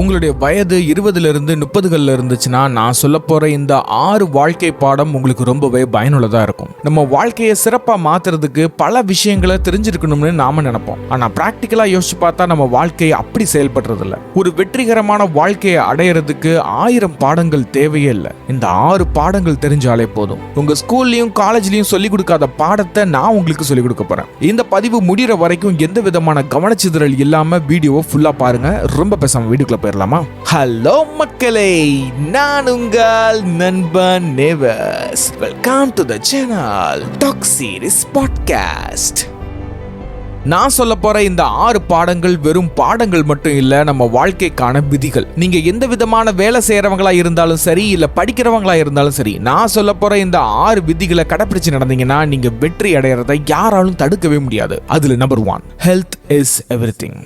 உங்களுடைய வயது 20லிருந்து 30கள்ல இருந்துச்சுன்னா நான் சொல்ல போற இந்த 6 வாழ்க்கை பாடம் உங்களுக்கு ரொம்பவே பயனுள்ளதா இருக்கும். நம்ம வாழ்க்கையை சிறப்பா மாத்துறதுக்கு பல விஷயங்களை தெரிஞ்சிருக்கணும்னு நாம நினைப்போம். ஆனா பிராக்டிக்கலா யோசிச்சு பார்த்தா நம்ம வாழ்க்கை அப்படி செயல்படுறது இல்ல. ஒரு வெற்றிகரமான வாழ்க்கையை அடையிறதுக்கு 1000 பாடங்கள் தேவையே இல்லை. இந்த 6 பாடங்கள் தெரிஞ்சாலே போதும். உங்க ஸ்கூல்லயும் காலேஜ்லயும் சொல்லிக் கொடுக்காத பாடத்தை நான் உங்களுக்கு சொல்லிக் கொடுக்க போறேன். இந்த பதிவு முடிகிற வரைக்கும் எந்த விதமான கவனச்சிதறல் இல்லாம வீடியோவை ஃபுல்லா பாருங்க. ரொம்ப பேசாம வீடியோக்குள்ள போயிடலாமா? ஹலோ மக்களே, நான் உங்கள் நண்பன் நேவஸ். Welcome to the channel talk series podcast. நான் சொல்ல போற இந்த 6 பாடங்கள் வெறும் பாடங்கள் மட்டும் இல்ல, நம்ம வாழ்க்கைக்கான விதிகள். நீங்க எந்த விதமான வேலை செய்யறவங்களா இருந்தாலும் சரி, இல்ல படிக்கிறவங்களா இருந்தாலும் சரி, நான் சொல்ல போற இந்த 6 விதிகளை கடைபிடிச்சு நடந்தீங்கன்னா நீங்க வெற்றி அடையறதை யாராலும் தடுக்கவே முடியாது. அதுல நம்பர் 1, ஹெல்த் இஸ் எவ்ரிதிங்.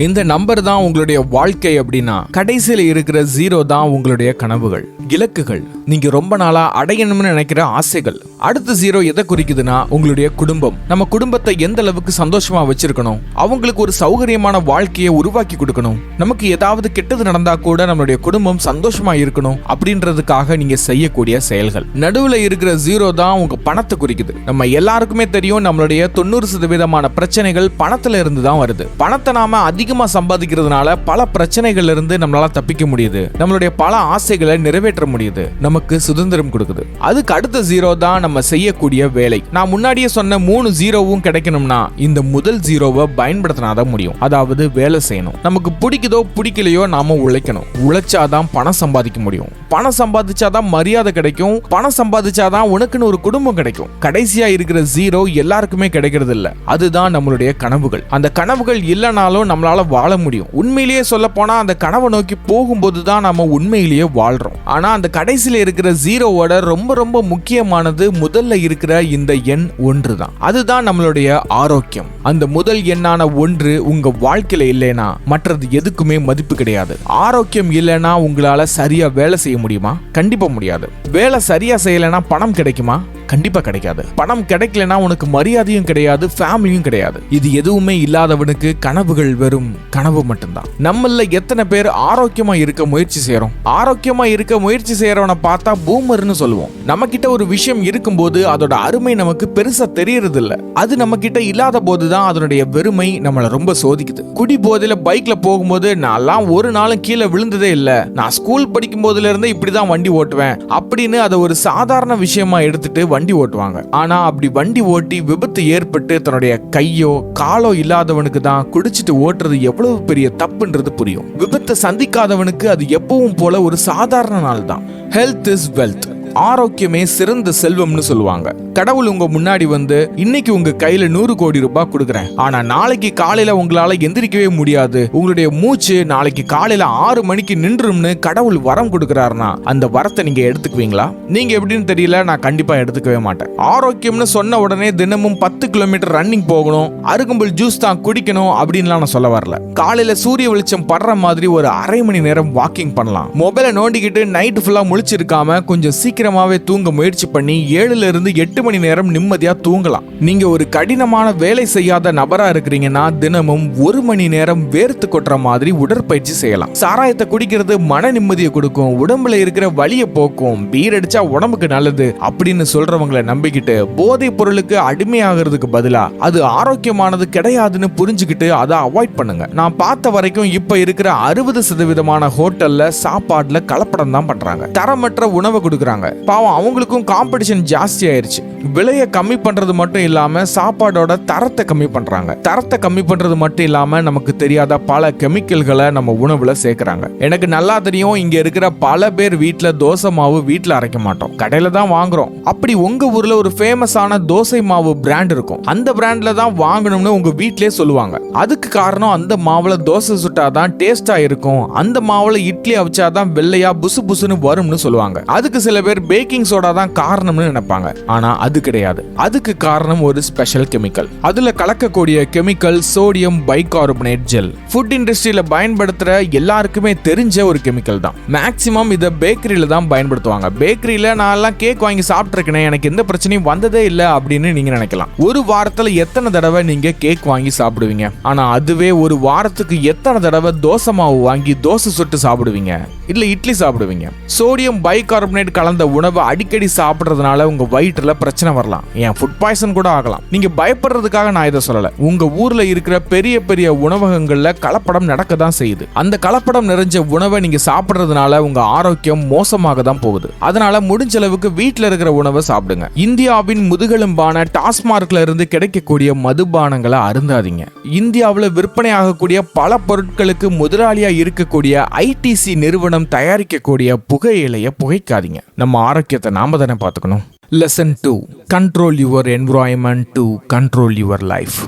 இந்த நம்பர் தான் உங்களுடைய வாழ்க்கை அப்படின்னா கடைசியில இருக்கிற 0 தான் உங்களுடைய கனவுகள், இலக்குகள், நீங்க ரொம்ப நாளா அடையணும்னு நினைக்கிற ஆசைகள். அடுத்த 0 எதை குறிக்குதுன்னா உங்களுடைய குடும்பம். நம்ம குடும்பத்தை எந்த அளவுக்கு சந்தோஷமா வச்சிருக்கணும், அவங்களுக்கு ஒரு சௌகரியமான வாழ்க்கையை உருவாக்கி கொடுக்கணும், நமக்கு ஏதாவது கெட்டது நடந்தா கூட நம்மளுடைய குடும்பம் சந்தோஷமா இருக்கணும் அப்படின்றதுக்காக நீங்க செய்யக்கூடிய செயல்கள். நடுவுல இருக்கிற 0 தான் உங்க பணத்தை குறிக்குது. நம்ம எல்லாருக்குமே தெரியும், நம்மளுடைய 90% பிரச்சனைகள் பணத்துல இருந்து தான் வருது. பணத்தை நாம அதிகமா சம்பாதிக்கிறதுனால பல பிரச்சனைகள்ல இருந்து நம்மளால தப்பிக்க முடியுது. நம்மளுடைய பல ஆசைகளை நிறைவேற்ற முடியுது. நமக்கு சுதந்திரம் கொடுக்குது. அதுக்கு அடுத்த 0 தான் நம்ம செய்யக்கூடிய வேலை. நான் முன்னாடியே சொன்ன 3 0வும் கிடைக்கணும்னா இந்த முதல் 0வை பயன்படுத்தினாதான் முடியும். அதாவது வேலை செய்யணும். நமக்கு பிடிக்குதோ பிடிக்கலையோ நாம உழைக்கணும். உழைச்சாதான் பணம் சம்பாதிக்க முடியும். பணம் சம்பாதிச்சாதான் மரியாதை கிடைக்கும். பணம் சம்பாதிச்சாதான் உனக்குன்னு ஒரு குடும்பம் கிடைக்கும். கடைசியா இருக்கிற 0 எல்லாருக்குமே கிடைக்கிறது இல்ல. அதுதான் நம்மளுடைய கனவுகள். அந்த கனவுகள் இல்லைனாலும் நம்மளால வாழ முடியும். உண்மையிலேயே சொல்ல போனா அந்த கனவை நோக்கி போகும்போது தான் நாம உண்மையிலேயே வாழ்றோம். ஆனா அந்த கடைசியில இருக்கிற 0வோட ரொம்ப ரொம்ப முக்கியமானது முதல்ல இருக்கிற இந்த எண் 1 தான். அதுதான் நம்மளுடைய ஆரோக்கியம். அந்த முதல் எண்ணான 1 உங்க வாழ்க்கையில இல்லைனா மற்றது எதுக்குமே மதிப்பு கிடையாது. ஆரோக்கியம் இல்லைனா உங்களால சரியா வேலை செய்ய முடியுமா? கண்டிப்பா முடியாது. வேலை சரியா செய்யலைன்னா பணம் கிடைக்குமா? கண்டிப்பா கிடைக்காது. பணம் கிடைக்கலனா உனக்கு மரியாதையும் கிடையாது, ஃபேமிலியும் கிடையாது. இது எதுவுமே இல்லாதவனுக்கு கனவுகள் வெறும் கனவு மட்டும்தான். நம்மள எத்தனை பேர் ஆரோக்கியமா இருக்க முயற்சி செய்யறோம்? ஆரோக்கியமா இருக்க முயற்சி செய்யறவனை பார்த்தா பூமர்னு சொல்லுவோம். நம்ம கிட்ட ஒரு விஷயம் இருக்கும்போது அதோட அருமை நமக்கு பெருசா தெரியறது இல்ல. அது நம்ம கிட்ட இல்லாத போதுதான் அதனுடைய வெறுமை நம்மள ரொம்ப சோதிக்குது. குடி போதையில பைக்ல போகும்போது நான்லாம் ஒரு நாளும் கீழே விழுந்ததே இல்ல, நான் ஸ்கூல் படிக்கும் போதுல இருந்து இப்படிதான் வண்டி ஓட்டுவேன் அப்படின்னு அதை ஒரு சாதாரண விஷயமா எடுத்துட்டு வண்டி ஓட்டுவாங்க. ஆனா அப்படி வண்டி ஓட்டி விபத்து ஏற்பட்டு தன்னுடைய கையோ காலோ இல்லாதவனுக்கு தான் குடிச்சிட்டு ஓட்டுறது எவ்வளவு பெரிய தப்புன்றது புரியும். விபத்தை சந்திக்காதவனுக்கு அது எப்பவும் போல ஒரு சாதாரண நாள் தான். Health is wealth. ஆரோக்கியமே சிறந்த செல்வம்னு சொல்லுவாங்க. கடவுள் உங்க முன்னாடி வந்து இன்னைக்கு உங்க கையில 100 கோடி ரூபாய் கொடுக்குறேன், ஆனா நாளைக்கு காலையில உங்களால எந்திரிக்கவே முடியாது, உங்களுடைய மூச்சு நாளைக்கு காலையில 6 மணிக்கு நின்றும்னு கடவுள் வரம் கொடுக்குறாருன்னா அந்த வரத்தை நீங்க எடுத்துக்குவீங்களா? நீங்க எப்படின்னு தெரியல, நான் கண்டிப்பா எடுத்துக்கவே மாட்டேன். ஆரோக்கியம்னு சொன்ன உடனே தினமும் 10 கிலோமீட்டர் ரன்னிங் போகணும், அருகம்புல் ஜூஸ் தான் குடிக்கணும் அப்படின்லாம் நான் சொல்ல வரல. காலையில சூரிய வெளிச்சம் படுற மாதிரி ஒரு அரை மணி நேரம் வாக்கிங் பண்ணலாம். மொபைலை நோண்டிக்கிட்டு நைட் ஃபுல்லா முழிச்சிருக்காம கொஞ்சம் சீக்கிரமாவே தூங்க முயற்சி பண்ணி 7 இருந்து 8 மணி நேரம் நிம்மதியா தூங்கலாம். நீங்க ஒரு கடினமான வேலை செய்யாத நபரா இருக்கிறீங்கன்னா தினமும் 1 மணி நேரம் வேர்த்து கொட்டுற மாதிரி உடற்பயிற்சி செய்யலாம். சாராயத்தை குடிக்கிறது மன நிம்மதியை கொடுக்கும், உடம்புல இருக்கிற வலியை போக்கும், பீர் அடிச்சா உடம்புக்கு நல்லது அப்படின்னு சொல்றவங்களை நம்பிக்கிட்டு போதை பொருளுக்கு அடிமையாகிறதுக்கு பதிலா அது ஆரோக்கியமானது கிடையாதுன்னு புரிஞ்சுக்கிட்டு அதை அவாய்ட் பண்ணுங்க. நான் பார்த்த வரைக்கும் இப்ப இருக்கிற 60% ஹோட்டல்ல சாப்பாடுல கலப்படம் தான் பண்றாங்க. தரமற்ற உணவை கொடுக்கறாங்க. பாவம், அவங்களுக்கும் காம்படிஷன் ஜாஸ்தி ஆயிருச்சு. விலையை கம்மி பண்றது மட்டும் இல்லாம சாப்பாடோட தரத்தை கம்மி பண்றாங்க. தரத்தை கம்மி பண்றது மட்டும் இல்லாம நமக்கு தெரியாத பல கெமிக்கல்களை நம்ம உணவுல சேர்க்கறாங்க. எனக்கு நல்லா தெரியும், இங்க இருக்கிற பல பேர் வீட்டுல தோசை மாவு வீட்டுல அரைக்க மாட்டோம், கடையில தான் வாங்குறோம். அப்படி உங்க ஊர்ல ஒரு ஃபேமஸான தோசை மாவு பிராண்ட் இருக்கும், அந்த பிராண்ட்ல தான் வாங்கணும்னு உங்க வீட்லயே சொல்லுவாங்க. அதுக்கு காரணம் அந்த மாவுல தோசை சுட்டாதான் டேஸ்டா இருக்கும், அந்த மாவுல இட்லி அவிச்சாதான் வெள்ளையா புசு புசுன்னு வரும்னு சொல்லுவாங்க. அதுக்கு சில பேர் பேக்கிங் சோடா தான் காரணம்னு நினைப்பாங்க. ஆனா அது கிடையாது. அதுக்கு காரணம் ஒரு ஸ்பெஷல் கெமிக்கல். அதுல கலக்கக்கூடிய chemical sodium bicarbonate gel. Food இண்டஸ்ட்ரியில பயன்படுத்துற எல்லாருக்குமே தெரிஞ்ச ஒரு கெமிக்கல் தான். மேக்ஸிமம் இதை பேக்கரியில தான் பயன்படுத்துவாங்க. பேக்கரியில நான் எல்லாம் கேக் வாங்கி சாப்பிட்டுருக்கேன், எனக்கு எந்த பிரச்சனையும் வந்ததே இல்லை அப்படின்னு நீங்க நினைக்கலாம். ஒரு வாரத்துல எத்தனை தடவை நீங்க கேக் வாங்கி சாப்பிடுவீங்க? ஆனா அதுவே ஒரு வாரத்துக்கு எத்தனை தடவை தோசை மாவு வாங்கி தோசை சுட்டு சாப்பிடுவீங்க, இல்ல இட்லி சாப்பிடுவீங்க? சோடியம் பைகார்பனேட் கலந்த உணவை அடிக்கடி சாப்பிடுறதுனால உங்க வயிற்றுல பிரச்சனை வரலாம், ஏன் ஃபுட் பாய்சன் கூட ஆகலாம். நீங்க பயப்படுறதுக்காக நான் இதை சொல்லல. உங்க ஊர்ல இருக்கிற பெரிய பெரிய உணவகங்கள்ல கலப்படம் நடக்க தான் செய்யுது. அந்த கலப்படம் நிறைஞ்ச உணவை நீங்க சாப்பிடுறதுனால உங்க ஆரோக்கியம் மோசமாக தான் போகுது. அதனால முடிஞ்ச அளவுக்கு வீட்டுல இருக்கிற உணவை சாப்பிடுங்க. இந்தியாவின் முதுகெலும்பான டாஸ்மார்க்ல இருந்து கிடைக்கக்கூடிய மதுபானங்களை அருந்தாதீங்க. இந்தியாவில் விற்பனை ஆகக்கூடிய பல பொருட்களுக்கு முதலாளியா இருக்கக்கூடிய ஐடிசி நிறுவனம் தயாரிக்கக்கூடிய புகையிலைய புகைக்காதீங்க. நம்ம ஆரோக்கியத்தை நாம தானே பார்த்துக்கணும். Lesson 2. Control your environment to control your life.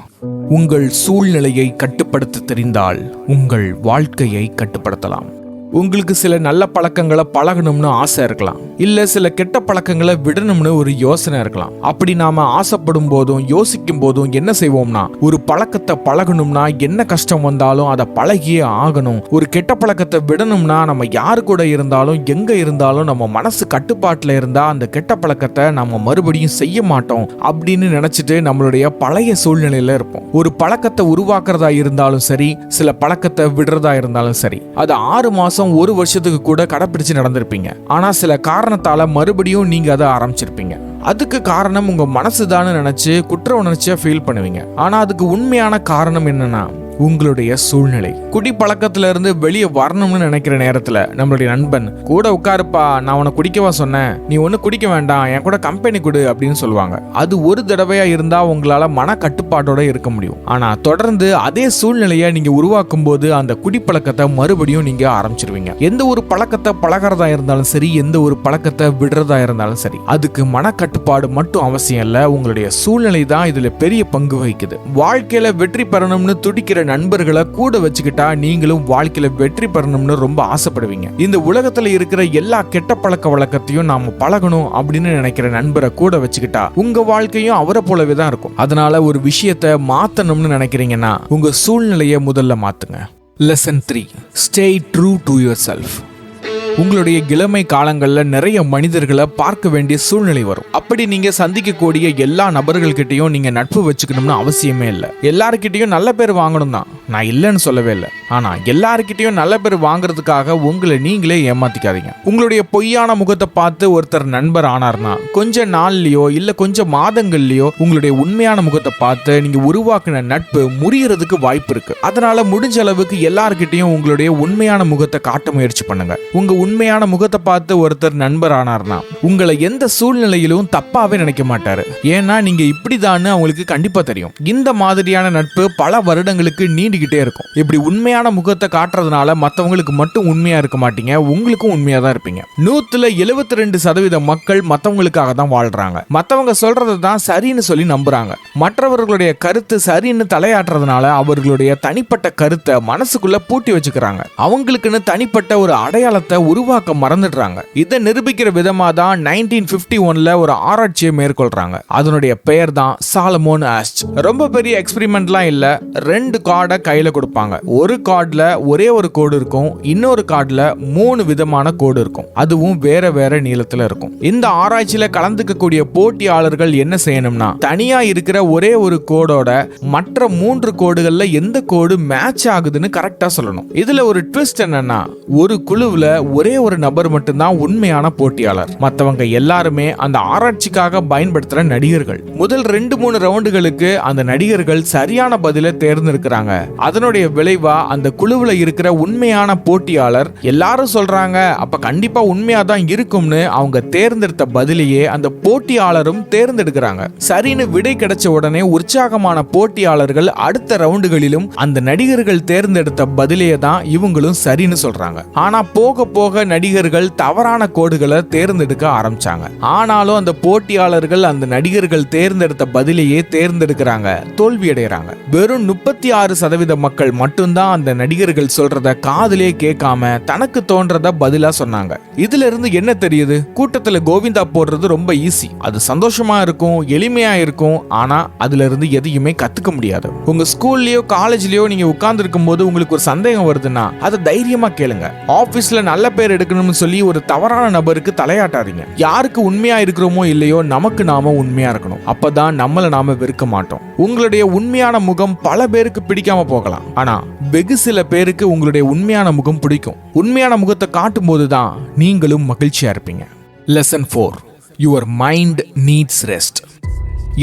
உங்கள் சூழ்நிலையை கட்டுப்படுத்த தெரிந்தால் உங்கள் வாழ்க்கையை கட்டுப்படுத்தலாம். உங்களுக்கு சில நல்ல பழக்கங்களை பழகணும்னு ஆசை இருக்கலாம், இல்ல சில கெட்ட பழக்கங்களை விடணும்னு ஒரு யோசனை இருக்கலாம். அப்படி நாம ஆசைப்படும் போதும் யோசிக்கும் போதும் என்ன செய்வோம்னா, ஒரு பழக்கத்தை பழகணும்னா என்ன கஷ்டம் வந்தாலும் அதை பழகியே ஆகணும். ஒரு கெட்ட பழக்கத்தை விடணும்னா நம்ம யாரு கூட இருந்தாலும் எங்க இருந்தாலும் நம்ம மனசு கட்டுப்பாட்டுல இருந்தா அந்த கெட்ட பழக்கத்தை நம்ம மறுபடியும் செய்ய மாட்டோம் அப்படின்னு நினைச்சிட்டு நம்மளுடைய பழைய சூழ்நிலையில இருப்போம். ஒரு பழக்கத்தை உருவாக்குறதா இருந்தாலும் சரி, சில பழக்கத்தை விடுறதா இருந்தாலும் சரி, அது 6 மாசம் 1 வருஷத்துக்கு கூட கடைப்பிடிச்சு நடந்திருப்பீங்க. ஆனா சில காரணத்தால மறுபடியும் நீங்க அதை ஆரம்பிச்சிருப்பீங்க. அதுக்கு காரணம் உங்க மனசுதான் நினைச்சு குற்ற உணர்ச்சியா ஃபீல் பண்ணுவீங்க. ஆனா அதுக்கு உண்மையான காரணம் என்னன்னா உங்களுடைய சூழ்நிலை. குடி பழக்கத்துல இருந்து வெளியே வரணும்னு நினைக்கிற நேரத்துல நம்மளுடைய நண்பன் கூட உட்காருப்பா, நான் உன்னை குடிக்கவா சொன்னேன், நீ ஒண்ணு குடிக்க வேண்டாம், என் கூட கம்பெனி கொடு அப்படின்னு சொல்லுவாங்க. அது ஒரு தடவையா இருந்தா உங்களால மன கட்டுப்பாட்டோட இருக்க முடியும். ஆனா தொடர்ந்து அதே சூழ்நிலையை நீங்க உருவாக்கும் போது அந்த குடிப்பழக்கத்தை மறுபடியும் நீங்க ஆரம்பிச்சிருவீங்க. எந்த ஒரு பழக்கத்தை பழகிறதா இருந்தாலும் சரி, எந்த ஒரு பழக்கத்தை விடுறதா இருந்தாலும் சரி, அதுக்கு மன கட்டுப்பாடு மட்டும் அவசியம் இல்ல, உங்களுடைய சூழ்நிலை தான் இதுல பெரிய பங்கு வகிக்குது. வாழ்க்கையில வெற்றி பெறணும்னு துடிக்கிற நண்பர்களை கூட வச்சுக்கிட்டா நீங்களும் வாழ்க்கையில வெற்றி பெறணும்னு ரொம்ப ஆசைப்படுவீங்க. இந்த உலகத்துல இருக்கிற எல்லா கெட்ட பழக்க வழக்கத்தையும் நாம பழகணும் அப்படின்னு நினைக்கிற நண்பரை கூட வச்சுக்கிட்டா உங்க வாழ்க்கையும் அவரை போலவே தான் இருக்கும். அதனால ஒரு விஷயத்தை மாத்தணும்னு நினைக்கிறீங்கன்னா உங்க சூழ்நிலையை முதல்ல மாத்துங்க. Lesson 3. Stay true to yourself. உங்களுடைய இளமை காலங்களில் நிறைய மனிதர்களை பார்க்க வேண்டிய சூழ்நிலை வரும். அப்படி நீங்க சந்திக்கக்கூடிய எல்லா நபர்கள்கிட்டையும் நீங்க நட்பு வச்சுக்கணும்னு அவசியமே இல்லை. எல்லாருக்கிட்டையும் நல்ல பேர் வாங்கணும் தான், நான் இல்லைன்னு சொல்லவே இல்லை. ஆனா எல்லாருக்கிட்டையும் நல்ல பேர் வாங்குறதுக்காக உங்களை நீங்களே ஏமாத்திக்காதீங்க. உங்களுடைய பொய்யான முகத்தை பார்த்து ஒருத்தர் நண்பர் ஆனார்னா கொஞ்ச நாள்லயோ இல்ல கொஞ்சம் மாதங்கள்லயோ உங்களுடைய உண்மையான முகத்தை பார்த்து நீங்க உருவாக்கின நட்பு முறியறதுக்கு வாய்ப்பு இருக்கு. அதனால முடிஞ்ச அளவுக்கு எல்லாருக்கிட்டையும் உங்களுடைய உண்மையான முகத்தை காட்ட முயற்சி பண்ணுங்க. உங்க உண்மையான முகத்தை பார்த்து ஒருத்தர் நண்பர் ஆனார்னா உங்களை எந்த சூழ்நிலையிலும் தப்பாவே நினைக்க மாட்டாரு. ஏன்னா நீங்க இப்படிதான்னு அவங்களுக்கு கண்டிப்பா தெரியும். இந்த மாதிரியான நட்பு பல வருடங்களுக்கு நீண்டிக்கிட்டே இருக்கும். இப்படி உண்மையான முகத்தை காட்டுறதுனால மத்தவங்களுக்கு மட்டும் உண்மையா இருக்க மாட்டீங்க, உங்களுக்கும் உண்மையா தான் இருப்பீங்க. 100% மக்கள் மத்தவங்களுக்காக தான் வாழ்றாங்க. மத்தவங்க சொல்றதை தான் சரின்னு சொல்லி நம்புறாங்க. மற்றவர்களுடைய கருத்து சரின்னு தலையாட்டுறதுனால அவர்களுடைய தனிப்பட்ட கருத்தை மனசுக்குள்ள பூட்டி வச்சுக்கிறாங்க. அவங்களுக்குன்னு தனிப்பட்ட ஒரு அடையாளத்தை உருவாக்க மறந்துடுறாங்க. இதை நிரூபிக்கிற விதமா தான் 1951ல ஒரு ஆராய்ச்சியை மேற்கொள்றாங்க. அதனுடைய பெயர் தான் சாலமோன் ஆஸ்ச். ரொம்ப பெரிய எக்ஸ்பெரிமெண்ட்லாம் இல்ல. 2 கார்டை கையில கொடுப்பாங்க. ஒரு கார்டுல ஒரே ஒரு கோடு இருக்கும், இன்னொரு கார்டுல 3 விதமான கோடு இருக்கும், அதுவும் வேற வேற நீளத்துல இருக்கும். இந்த ஆராய்ச்சியில கலந்துக்கக்கூடிய போட்டியாளர்கள் என்ன செய்யணும்னா தனியா இருக்கிற ஒரே ஒரு கோடோட மற்ற 3 கோடுகள்ல எந்த கோடு மேட்ச் ஆகுதுன்னு கரெக்டா சொல்லணும். இதுல ஒரு ட்விஸ்ட் என்னன்னா, ஒரு குழுவுல ஒரே ஒரு நபர் மட்டும்தான் உண்மையான போட்டியாளர். மற்றவங்க எல்லாருமே அந்த ஆராய்ச்சிக்காக பயன்படுத்துற நடிகர்கள். முதல் 2-3 ரவுண்டுகளுக்கு அந்த நடிகர்கள் சரியான பதிலை தேர்ந்தெடுக்கிறாங்க. அதனுடைய விளைவா அந்த குழுவுல இருக்கிற உண்மையான போட்டியாளர் எல்லாரும் சொல்றாங்க அப்ப கண்டிப்பா உண்மையா தான் இருக்கும்னு அவங்க தேர்ந்தெடுத்த பதிலையே அந்த போட்டியாளரும் தேர்ந்தெடுக்கிறாங்க. சரின்னு விடை கிடைச்ச உடனே உற்சாகமான போட்டியாளர்கள் அடுத்த ரவுண்டுகளிலும் அந்த நடிகர்கள் தேர்ந்தெடுத்த பதிலையே தான் இவங்களும் சரின்னு சொல்றாங்க. ஆனா போக போக போக நடிகர்கள் தவறான கோடுகளை தேர்ந்தெடுக்க ஆரம்பிச்சாங்க. ஆனாலும் அந்த போட்டியாளர்கள் அந்த நடிகர்கள் தேர்ந்தெடுத்த பதிலையே தேர்ந்தெடுக்கிறாங்க, தோல்வி அடைகிறாங்க. வெறும் 36% மக்கள் மட்டும்தான் அந்த நடிகர்கள் சொல்றத காதுலே கேட்காம தனக்கு தோன்றத பதிலா சொன்னாங்க. இதுல இருந்து என்ன தெரியுது? கூட்டத்துல கோவிந்தா போடுறது ரொம்ப ஈஸி, அது சந்தோஷமா இருக்கும், எளிமையா இருக்கும். ஆனா அதுல இருந்து எதையுமே கத்துக்க முடியாது. உங்க ஸ்கூல்லயோ காலேஜ்லயோ நீங்க உட்கார்ந்து இருக்கும் போது உங்களுக்கு ஒரு சந்தேகம் வருதுன்னா அதை தைரியமா கேளுங்க. ஆபீஸ்ல நல்ல பேர் எடுக்கணும்னு சொல்லி ஒரு தவறான நபருக்கு தலையாட்டாதீங்க. யாருக்கு உண்மையா இருக்கிறோமோ இல்லையோ நமக்கு நாம உண்மையா இருக்கணும். அப்பதான் நம்மள நாம வெறுக்க மாட்டோம். உங்களுடைய உண்மையான முகம் பல பேருக்கு பிடிக்காம போகலாம், ஆனா வெகு சில பேருக்கு உங்களுடைய உண்மையான முகம் பிடிக்கும். உண்மையான முகத்தை காட்டும் போதுதான் நீங்களும் மகிழ்ச்சியா இருப்பீங்க. Lesson 4. Your mind needs rest.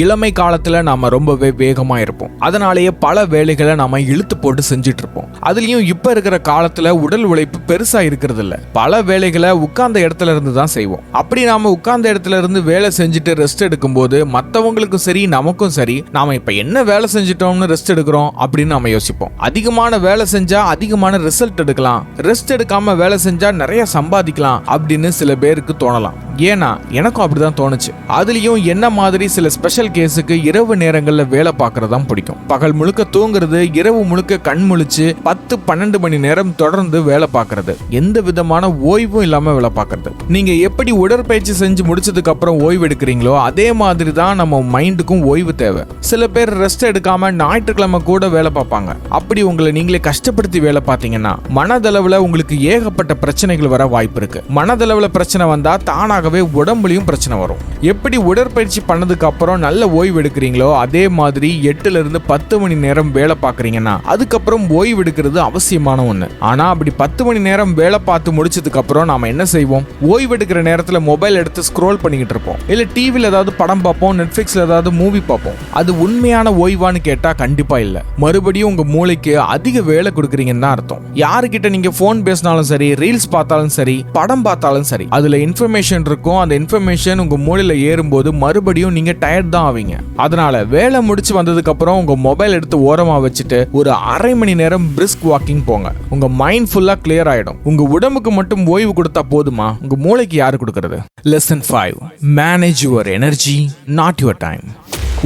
இளமை காலத்துல நாம ரொம்பவே வேகமா இருப்போம். அதனாலேயே பல வேலைகளை நாம இழுத்து போட்டு செஞ்சுட்டு இருப்போம். அதுலயும் இப்ப இருக்கிற காலத்துல உடல் உழைப்பு பெருசா இருக்கிறது இல்ல. பல வேலைகளை உட்கார்ந்த இடத்துல இருந்து தான் செய்வோம். அப்படி நாம உட்கார்ந்த இடத்துல இருந்து வேலை செஞ்சுட்டு ரெஸ்ட் எடுக்கும் போது மத்தவங்களுக்கும் சரி நமக்கும் சரி நாம இப்ப என்ன வேலை செஞ்சுட்டோம்னு ரெஸ்ட் எடுக்கிறோம் அப்படின்னு நாம யோசிப்போம். அதிகமான வேலை செஞ்சா அதிகமான ரிசல்ட் எடுக்கலாம், ரெஸ்ட் எடுக்காம வேலை செஞ்சா நிறைய சம்பாதிக்கலாம் அப்படின்னு சில பேருக்கு தோணலாம். ஏன்னா எனக்கும் அப்படிதான் தோணுச்சு. அதுலயும் என்ன மாதிரி சில ஸ்பெஷல் கேஸுக்கு இரவு நேரங்கள்ல வேலை பார்க்கறதுதான் பிடிக்கும். பகல் முழுக்க தூங்குறது, இரவு முழுக்க கண் முழிச்சு 10-12 மணி நேரம் தொடர்ந்து வேலை பார்க்கறது, எந்த விதமான ஓய்வும் இல்லாம வேலை பார்க்கறது. நீங்க எப்படி உடற்பயிற்சி செஞ்சு முடிச்சதுக்கு அப்புறம் ஓய்வு எடுக்கிறீங்களோ அதே மாதிரி தான் நம்ம மைண்டுக்கும் ஓய்வு தேவை. சில பேர் ரெஸ்ட் எடுக்காம ஞாயிற்றுக்கிழமை கூட வேலை பார்ப்பாங்க. அப்படி உங்களை நீங்களே கஷ்டப்படுத்தி வேலை பார்த்தீங்கன்னா மனதளவுல உங்களுக்கு ஏகப்பட்ட பிரச்சனைகள் வர வாய்ப்பு இருக்கு. மனதளவுல பிரச்சனை வந்தா தானாகவே உடம்புலயும் பிரச்சனை வரும். எப்படி உடற்பயிற்சி பண்ணதுக்கு அப்புறம் நல்ல ஓய்வு எடுக்கிறீங்களோ அதே மாதிரி 8 இருந்து 10 மணி நேரம் வேலை பார்க்கறீங்கன்னா அதுக்கப்புறம் ஓய்வு எடுக்கிறது அவசியமான ஒண்ணு. ஆனா அப்படி 10 மணி நேரம் வேலை பார்த்து முடிச்சதுக்கு அப்புறம் நாம என்ன செய்வோம்? ஓய்வு எடுக்கிற நேரத்துல மொபைல் எடுத்து ஸ்க்ரோல் பண்ணிக்கிட்டு இருப்போம், இல்ல டிவில ஏதாவது படம் பார்ப்போம், நெட்ஃபிளிக்ஸ்ல ஏதாவது மூவி பார்ப்போம். அது உண்மையான ஓய்வான்னு கேட்டா கண்டிப்பா இல்ல. மறுபடியும் உங்க மூளைக்கு அதிக வேலை கொடுக்குறீங்கன்னு தான் அர்த்தம். யாருக்கிட்ட நீங்க போன் பேசினாலும் சரி, ரீல்ஸ் பார்த்தாலும் சரி, படம் பார்த்தாலும் சரி, அதுல இன்ஃபர்மேஷன் இருக்கும். அந்த இன்ஃபர்மேஷன் உங்க மூளையில ஏறும்போது மறுபடியும் நீங்க டயர்ட் தான் ஆவீங்க. அதனால வேலை முடிச்சு வந்ததுக்கு அப்புறம் உங்க மொபைல் எடுத்து ஓரமா வச்சுட்டு ஒரு அரை மணி நேரம் பிரிஸ்க் வாக்கிங் போங்க. உங்க மைண்ட் ஃபுல்லா கிளியர் ஆயிடும். உங்க உடம்புக்கு மட்டும் ஓய்வு கொடுத்தா போதுமா? உங்க மூளைக்கு யாரு கொடுக்கிறது? Lesson 5. Manage your energy, not your time.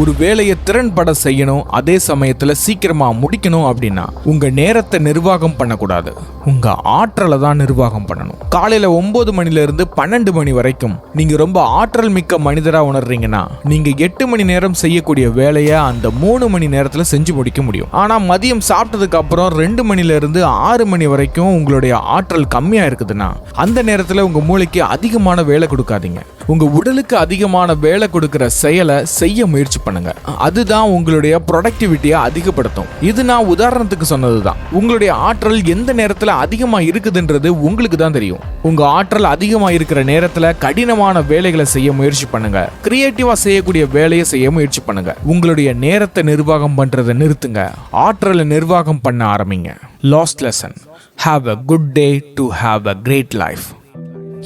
ஒரு வேலையை திறன்பட செய்யணும், அதே சமயத்துல சீக்கிரமா முடிக்கணும் அப்படின்னா உங்க நேரத்தை நிர்வாகம் பண்ணக்கூடாது, உங்க ஆற்றலை தான் நிர்வாகம் பண்ணணும். காலையில 9 மணில இருந்து 12 மணி வரைக்கும் நீங்க ரொம்ப ஆற்றல் மிக்க மனிதரா உணர்றீங்கன்னா நீங்க 8 மணி நேரம் செய்யக்கூடிய வேலையை அந்த 3 மணி நேரத்துல செஞ்சு முடிக்க முடியும். ஆனா மதியம் சாப்பிட்டதுக்கு அப்புறம் 2 மணில இருந்து 6 மணி வரைக்கும் உங்களுடைய ஆற்றல் கம்மியா இருக்குதுன்னா அந்த நேரத்துல உங்க மூளைக்கு அதிகமான வேலை கொடுக்காதீங்க. உங்க உடலுக்கு அதிகமான வேலை கொடுக்கிற செயலை செய்ய முயற்சி பண்ணுங்க. அதுதான் உங்களுடைய ப்ரொடக்டிவிட்டியை அதிகப்படுத்தும். இது நான் உதாரணத்துக்கு சொன்னதுதான். உங்களுடைய ஆற்றல் எந்த நேரத்துல அதிகமா இருக்குதுன்றது உங்களுக்கு தான் தெரியும். உங்க ஆற்றல் அதிகமா இருக்கிற நேரத்துல கடினமான வேலைகளை செய்ய முயற்சி பண்ணுங்க. கிரியேட்டிவா செய்யக்கூடிய வேலையை செய்ய முயற்சி பண்ணுங்க. உங்களுடைய நேரத்தை நிர்வாகம் பண்றதை நிறுத்துங்க. ஆற்றலை நிர்வாகம் பண்ண ஆரம்பிங்க. Last lesson. Have a good day to have a great life.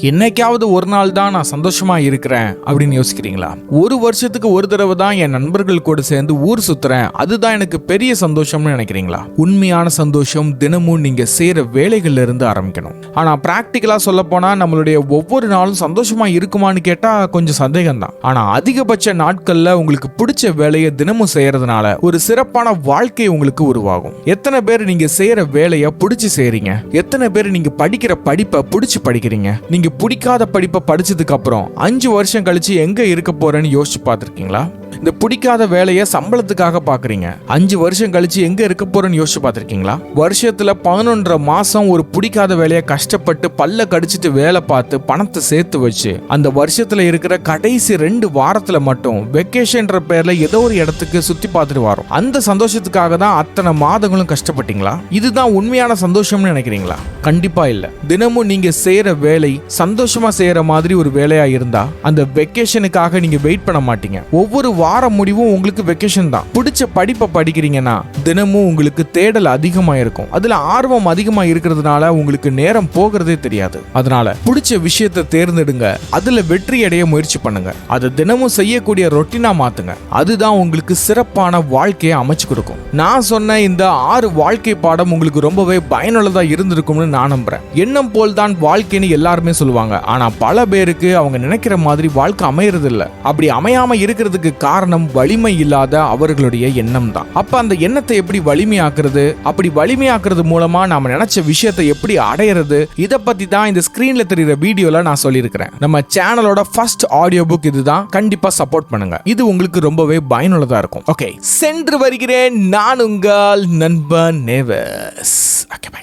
என்னைக்காவது ஒரு நாள் தான் நான் சந்தோஷமா இருக்கிறேன் அப்படின்னு யோசிக்கிறீங்களா? ஒரு வருஷத்துக்கு ஒரு தடவை தான் என் நண்பர்கள் கூட சேர்ந்து ஊர் சுத்துறேன், அதுதான் எனக்கு பெரிய சந்தோஷம்னு நினைக்கிறீங்களா? உண்மையான சந்தோஷம் தினமும் நீங்க செய்யற வேலைகள்ல இருந்து ஆரம்பிக்கணும். ஆனா பிராக்டிக்கலா சொல்ல போனா நம்மளுடைய ஒவ்வொரு நாளும் சந்தோஷமா இருக்குமான்னு கேட்டா கொஞ்சம் சந்தேகம் தான். ஆனா அதிகபட்ச நாட்கள்ல உங்களுக்கு பிடிச்ச வேலையை தினமும் செய்யறதுனால ஒரு சிறப்பான வாழ்க்கை உங்களுக்கு உருவாகும். எத்தனை பேர் நீங்க செய்யற வேலையை பிடிச்சு செய்றீங்க? எத்தனை பேர் நீங்க படிக்கிற படிப்பை பிடிச்சு படிக்கிறீங்க? நீங்க பிடிக்காத படிப்பை படிச்சதுக்கு அப்புறம் 5 வருஷம் கழிச்சு எங்க இருக்க போறேன்னு யோசிச்சு பார்த்திருக்கீங்களா? இந்த பிடிக்காத வேலையை சம்பளத்துக்காக பாக்குறீங்க, 5 வருஷம் கழிச்சு எங்க இருக்க போறேன்னு யோசிச்சு பார்த்திருக்கீங்களா? வருஷத்துல 11.5 மாசம் ஒரு பிடிக்காத வேலையை கஷ்டப்பட்டு பல்ல கடிச்சிட்டு வேலை பார்த்து பணத்தை சேர்த்து வச்சு அந்த வருஷத்துல இருக்கிற கடைசி 2 வாரத்துல மட்டும் வெக்கேஷன்ற பேர்ல ஏதோ ஒரு இடத்துக்கு சுத்தி பார்த்துட்டு வரோம். அந்த சந்தோஷத்துக்காக தான் அத்தனை மாதங்களும் கஷ்டப்பட்டீங்களா? இதுதான் உண்மையான சந்தோஷம்னு நினைக்கிறீங்களா? கண்டிப்பா இல்ல. தினமும் நீங்க செய்யற வேலை சந்தோஷமா செய்யற மாதிரி ஒரு வேலையா இருந்தா அந்த வெக்கேஷனுக்காக நீங்க வெயிட் பண்ண மாட்டீங்க. ஒவ்வொரு வார முடிவும் உங்களுக்கு வெக்கேஷன் தான். பிடிச்ச படிப்பை படிக்கிறீங்கன்னா தினமும் உங்களுக்கு தேடல் அதிகமா இருக்கும். அதுல ஆர்வம் அதிகமா இருக்கிறதுனால உங்களுக்கு நேரம் போகிறதே தெரியாது. அதனால பிடிச்ச விஷயத்தை தேர்ந்தெடுங்க, அதுல வெற்றி அடைய முயற்சி பண்ணுங்க, அதை தினமும் செய்யக்கூடிய ரொட்டீனா மாத்துங்க. அதுதான் உங்களுக்கு சிறப்பான வாழ்க்கையை அமைச்சு கொடுக்கும். நான் சொன்ன இந்த 6 வாழ்க்கை பாடம் உங்களுக்கு ரொம்பவே பயனுள்ளதா இருந்திருக்கும்னு நான் நம்புறேன். எண்ணம் போல் தான் வாழ்க்கைன்னு எல்லாருமே சொல்லுவாங்க. ஆனா பல பேருக்கு அவங்க நினைக்கிற மாதிரி வாழ்க்கை அமையறது இல்ல. அப்படி அமையாம இருக்கிறதுக்கு காரணம் வலிமை இல்லாத அவர்களுடைய எண்ணம் தான். அப்ப அந்த எண்ணத்தை எப்படி வலிமையாக்குறது, அப்படி வலிமையாக்குறது மூலமா நாம நினைச்ச விஷயத்தை எப்படி அடையிறது, இத பத்தி தான் இந்த ஸ்கிரீன்ல தெரியுற வீடியோல நான் சொல்லியிருக்கிறேன். நம்ம சேனலோட ஃபர்ஸ்ட் ஆடியோ புக் இதுதான். கண்டிப்பா சப்போர்ட் பண்ணுங்க. இது உங்களுக்கு ரொம்பவே பயனுள்ளதா இருக்கும். ஓகே, சென்று வருகிறேன். நான் உங்கள் நண்பன் நேவஸ். Okay, by.